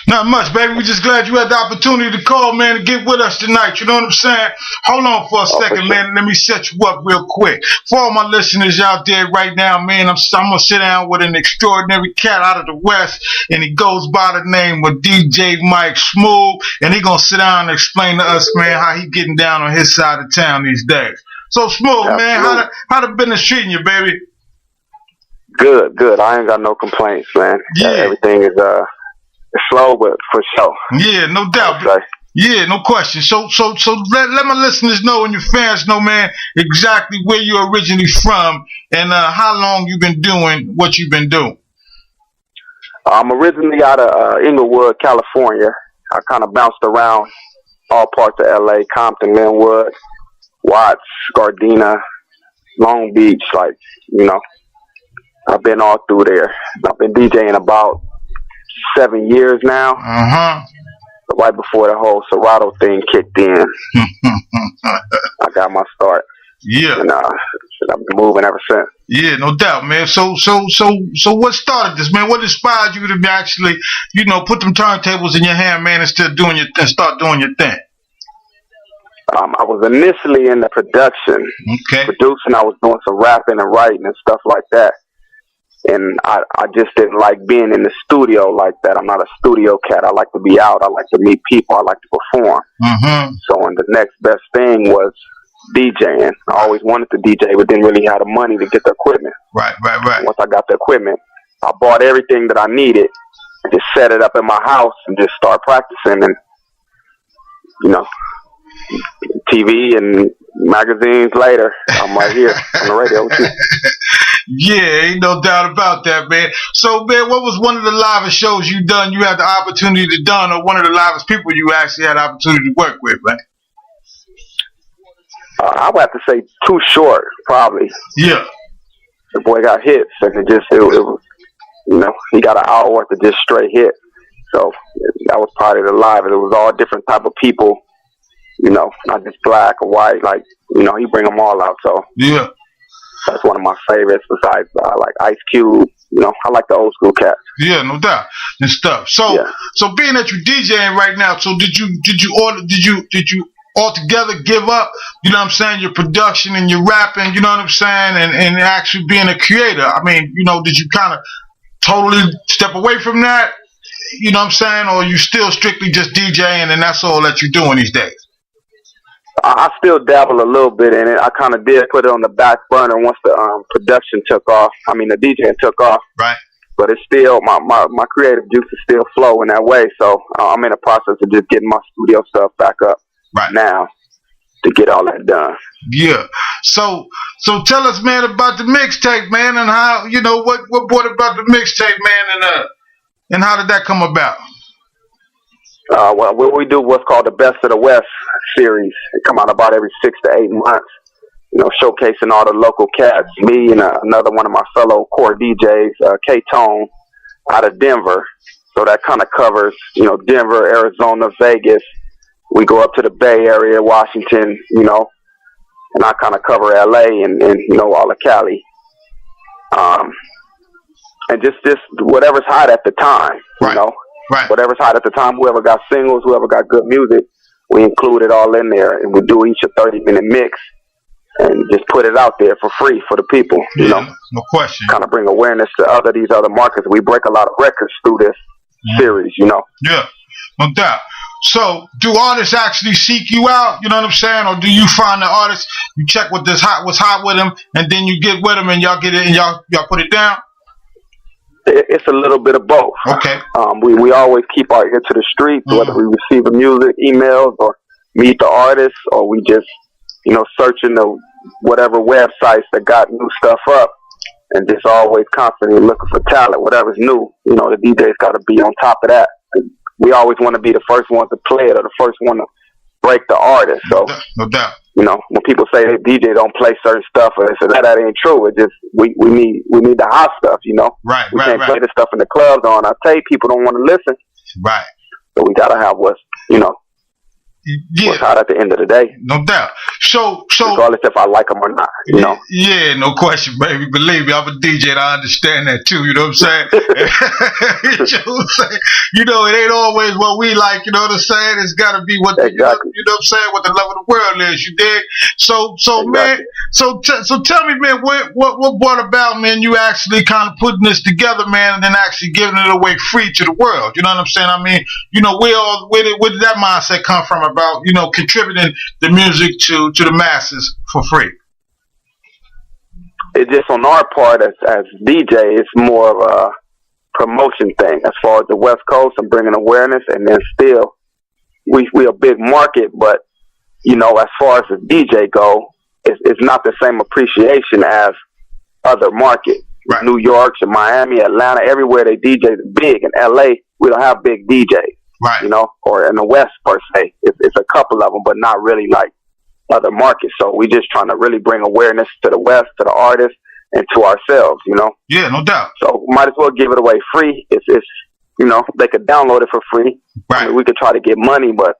Not much, baby. We just glad you had the opportunity to call, man, and get with us tonight. You know what I'm saying? Hold on for a second, sure. man. Let me set you up real quick. For all my listeners out there right now, man, I'm going to sit down with an extraordinary cat out of the West, and he goes by the name of DJ Mike Smoove, and he going to sit down and explain to us, man, how he getting down on his side of town these days. So, Smoove, man, how the business treating you, baby? Good. I ain't got no complaints, man. Yeah. Everything is slow, but for sure. Yeah, no doubt. Yeah, no question. So let my listeners know and your fans know, man, exactly where you're originally from and how long you've been doing what you've been doing. I'm originally out of Inglewood, California. I kind of bounced around all parts of LA, Compton, Linwood, Watts, Gardena, Long Beach, like, you know. I've been all through there. I've been DJing about 7 years now. Right before the whole Serato thing kicked in, I got my start. Yeah. And I've been moving ever since. Yeah, no doubt, man. So what started this, man? What inspired you to actually, you know, put them turntables in your hand, man, and start doing your thing? I was initially in the production, producing. I was doing some rapping and writing and stuff like that. And I just didn't like being in the studio like that. I'm not a studio cat. I like to be out. I like to meet people. I like to perform. So and the next best thing was DJing. I always wanted to DJ, but didn't really have the money to get the equipment. Right. Once I got the equipment, I bought everything that I needed and just set it up in my house and just start practicing. And, you know, TV and magazines later, I'm right here on the radio with you. Yeah, ain't no doubt about that, man. So, man, what was one of the livest shows you done? You had the opportunity to done, or one of the livest people you actually had the opportunity to work with, man? I would have to say Too Short, probably. Yeah. The boy got hits, and it was, you know, he got an hour worth of just straight hits. So that was probably the live. It was all different type of people, you know, not just black or white. Like, you know, he bring them all out. So yeah. That's one of my favorites besides like Ice Cube. You know, I like the old school cats. Yeah, no doubt and stuff. So, so being that you're DJing right now, so did you altogether give up? You know what I'm saying? Your production and your rapping. You know what I'm saying? And actually being a creator. I mean, you know, did you kind of totally step away from that? You know what I'm saying? Or you still strictly just DJing and that's all that you're doing these days? I still dabble a little bit in it. I kind of did put it on the back burner once the production took off. I mean, the DJing took off. Right. But it's still, my creative juices still flow in that way. So I'm in the process of just getting my studio stuff back up now to get all that done. Yeah. So tell us, man, about the mixtape, man, and how, you know, what brought about the mixtape, man, and how did that come about? Well, we do what's called the Best of the West series. It come out about every 6 to 8 months, you know, showcasing all the local cats. Me and another one of my fellow core DJs, K-Tone, out of Denver. So that kind of covers, you know, Denver, Arizona, Vegas. We go up to the Bay Area, Washington, you know, and I kind of cover LA and you know, all of Cali. And just whatever's hot at the time, you know. Right. Whatever's hot at the time, whoever got singles, whoever got good music, we include it all in there, and we do each a 30-minute mix, and just put it out there for free for the people. You know, no question. Kind of bring awareness to these other markets. We break a lot of records through this series. You know. Yeah, no doubt. So, do artists actually seek you out? You know what I'm saying, or do you find the artists? You check what's hot with them, and then you get with them, and y'all get it, and y'all put it down. It's a little bit of both. Okay. We always keep our ear to the streets, whether we receive the music, emails, or meet the artists, or we just, you know, searching the whatever websites that got new stuff up, and just always constantly looking for talent, whatever's new. You know, the DJ's got to be on top of that. We always want to be the first one to play it or the first one to break the artist. So, no doubt. You know, when people say that DJ don't play certain stuff, or that ain't true. It just we need the hot stuff. You know, we can't play the stuff in the clubs on our tape. People don't want to listen. Right. So we gotta have what's, you know, work hard at the end of the day. No doubt. So regardless if I like them or not, you know. Yeah, no question, baby. Believe me, I'm a DJ and I understand that too. You know what I'm saying? You know what I'm saying? You know, it ain't always what we like. You know what I'm saying? It's got to be what you know what I'm saying. What the love of the world is. You dig? So man. So tell me, man, what brought about, man, you actually kind of putting this together, man, and then actually giving it away free to the world. You know what I'm saying? I mean, you know, where did that mindset come from about, you know, contributing the music to the masses for free? It's just on our part as DJ, it's more of a promotion thing as far as the West Coast and bringing awareness, and then still we a big market, but you know, as far as the DJ go, it's not the same appreciation as other markets. Right. New York, Miami, Atlanta, everywhere they DJ is big. In LA, we don't have big DJs. Right. You know, or in the West per se, it's a couple of them, but not really like other markets. So we just trying to really bring awareness to the West, to the artists, and to ourselves. You know. Yeah, no doubt. So might as well give it away free. It's you know, they could download it for free. Right. I mean, we could try to get money, but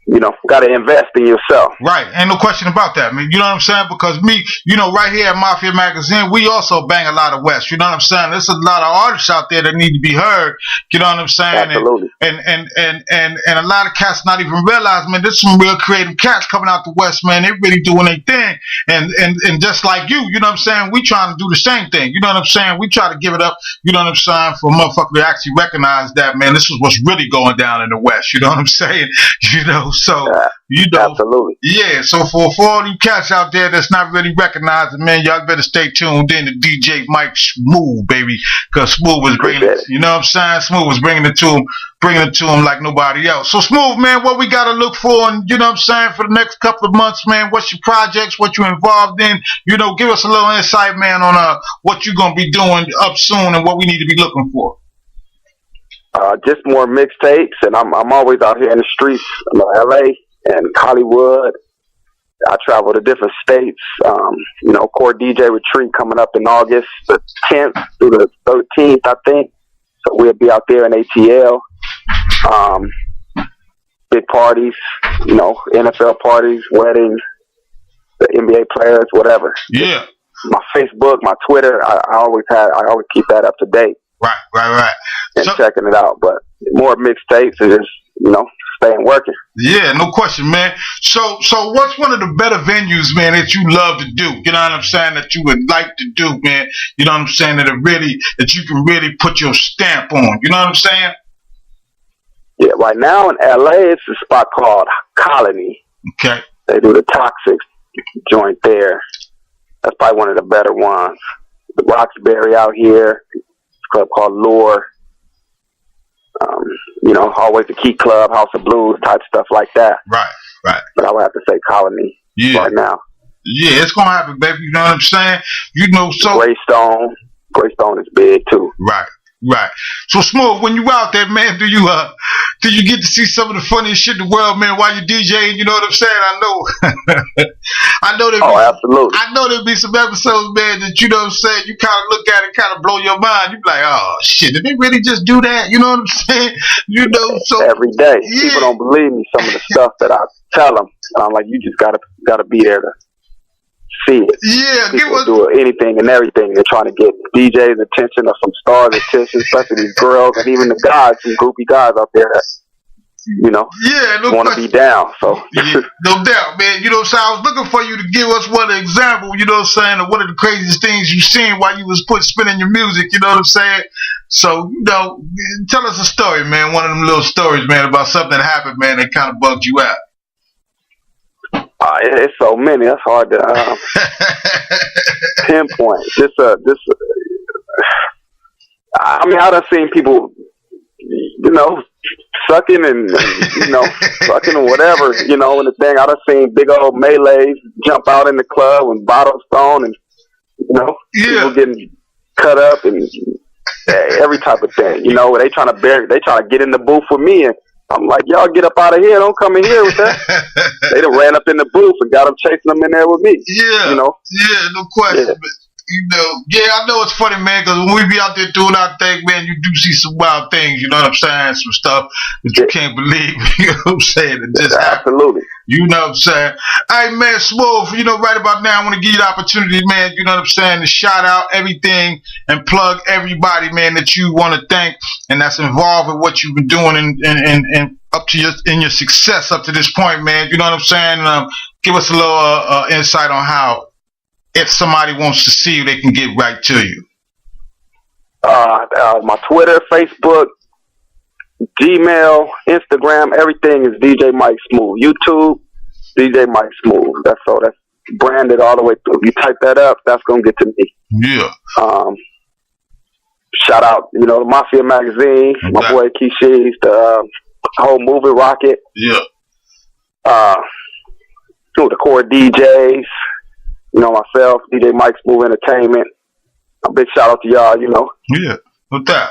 you know, got to invest in yourself. Right. Ain't no question about that, man. You know what I'm saying? Because me, you know, right here at Mafia Magazine, we also bang a lot of West. You know what I'm saying? There's a lot of artists out there that need to be heard. You know what I'm saying? Absolutely. And a lot of cats not even realize, man, there's some real creative cats coming out the West, man. They really doing their thing. And just like you know what I'm saying? We trying to do the same thing. You know what I'm saying? We try to give it up, you know what I'm saying, for motherfuckers to actually recognize that, man, this is what's really going down in the West. You know what I'm saying? You know, so, you know, absolutely. Yeah, so for all you cats out there that's not really recognizing, man, y'all better stay tuned in to DJ Mike Smoove, baby, because Smoove was bringing it, you know what I'm saying? Smoove was bringing it to him like nobody else. So Smoove, man, what we got to look for, and you know what I'm saying, for the next couple of months, man, what's your projects, what you involved in, you know, give us a little insight, man, on what you're going to be doing up soon and what we need to be looking for. Just more mixtapes, and I'm always out here in the streets, LA and Hollywood. I travel to different states. You know, Core DJ Retreat coming up in August the 10th through the 13th, I think. So we'll be out there in ATL. Big parties, you know, NFL parties, weddings, the NBA players, whatever. Yeah. My Facebook, my Twitter, I always keep that up to date. Right. And checking it out, but more mixtapes and just, you know, staying working. Yeah, no question, man. So what's one of the better venues, man, that you love to do? You know what I'm saying? That you would like to do, man. You know what I'm saying? That you can really put your stamp on. You know what I'm saying? Yeah, right now in LA, it's a spot called Colony. Okay. They do the Toxic joint there. That's probably one of the better ones. The Roxbury out here. Club called Lure, you know, always the Key Club, House of Blues type stuff like that. Right. But I would have to say Colony right now. Yeah, it's gonna happen, baby. You know what I'm saying? You know, so Greystone is big too. Right. So Smooth, when you out there, man, do you get to see some of the funniest shit in the world, man, while you're DJing? You know what I'm saying? I know absolutely. I know there'll be some episodes, man, that you know what I'm saying, you kind of look at it, kind of blow your mind. You be like, oh shit, did they really just do that? You know what I'm saying? You know, so every day, people don't believe me. Some of the stuff that I tell them, and I'm like, you just gotta be there to see it. Yeah, people do anything and everything. They're trying to get DJs' attention or some stars' attention, especially these girls and even the guys, some groupie guys out there that, you know, want to be down. So no doubt, man. You know what I'm saying? I was looking for you to give us one example, you know what I'm saying, of one of the craziest things you've seen while you was spinning your music, you know what I'm saying? So, you know, tell us a story, man, one of them little stories, man, about something that happened, man, that kind of bugged you out. It's so many. That's hard to pinpoint. I mean, I done seen people, you know, sucking and you know, sucking or whatever, you know, and the thing. I done seen big old melees jump out in the club and bottles thrown and, you know, people getting cut up and every type of thing. You know, they trying to get in the booth with me, and I'm like, y'all get up out of here. Don't come in here with that. They done ran up in the booth and got them chasing them in there with me. Yeah. You know? Yeah, no question. You know, yeah, I know it's funny, man, because when we be out there doing our thing, man, you do see some wild things, you know what I'm saying? Some stuff that you can't believe, you know what I'm saying? It just absolutely. You know what I'm saying? Hey, man, Smooth, you know, right about now, I want to give you the opportunity, man, you know what I'm saying, to shout out everything and plug everybody, man, that you want to thank and that's involved with what you've been doing and up to your success up to this point, man. You know what I'm saying? Give us a little insight on how, if somebody wants to see you, they can get right to you. My Twitter, Facebook, Gmail, Instagram, everything is DJ Mike Smooth. YouTube, DJ Mike Smooth. That's all. That's branded all the way through. If you type that up, that's gonna get to me. Yeah. Shout out, you know, the Mafia Magazine, my boy Keishi's, the whole movie Rocket. Yeah. The core DJs. You know, myself, DJ Mike Smooth Entertainment. A big shout out to y'all, you know. Yeah, with that.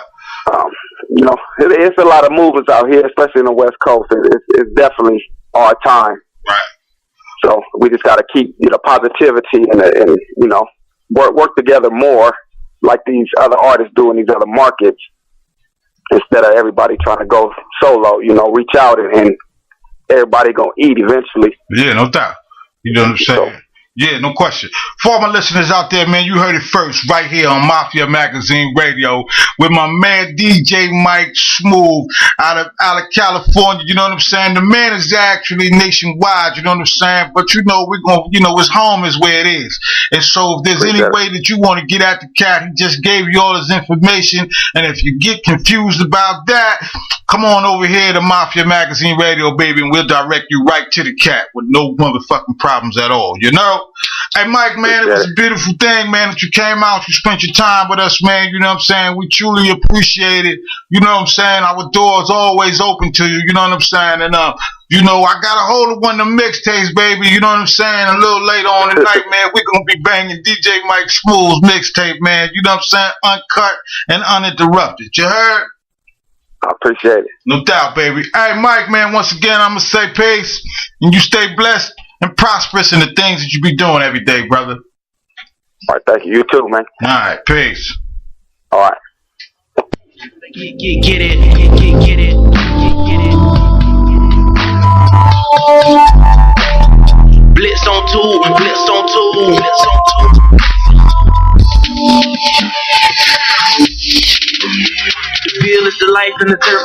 You know, it's a lot of movers out here, especially in the West Coast. It's definitely our time. Right. So we just got to keep, you know, positivity and you know, work together more like these other artists do in these other markets instead of everybody trying to go solo, you know, reach out and everybody going to eat eventually. Yeah, no doubt. You know what I'm saying? So, yeah, no question. For all my listeners out there, man, you heard it first right here on Mafia Magazine Radio with my man DJ Mike Smooth out of California. You know what I'm saying? The man is actually nationwide. You know what I'm saying? But you know, we're gonna, you know, his home is where it is. And so if there's any way that you want to get at the cat, he just gave you all his information. And if you get confused about that, come on over here to Mafia Magazine Radio, baby, and we'll direct you right to the cat with no motherfucking problems at all. You know? Hey, Mike, man, it was a beautiful thing, man, that you came out, you spent your time with us, man. You know what I'm saying? We truly appreciate it. You know what I'm saying? Our door's always open to you. You know what I'm saying? And, you know, I got a hold of one of the mixtapes, baby. You know what I'm saying? A little later on tonight, man, we're going to be banging DJ Mike Smooth's mixtape, man. You know what I'm saying? Uncut and uninterrupted. You heard? I appreciate it. No doubt, baby. Hey, Mike, man, once again, I'm going to say peace. And you stay blessed and prosperous in the things that you be doing every day, brother. All right, thank you. You too, man. All right, peace. All right. Get it. Blitz on two. The feel is the life in the turf.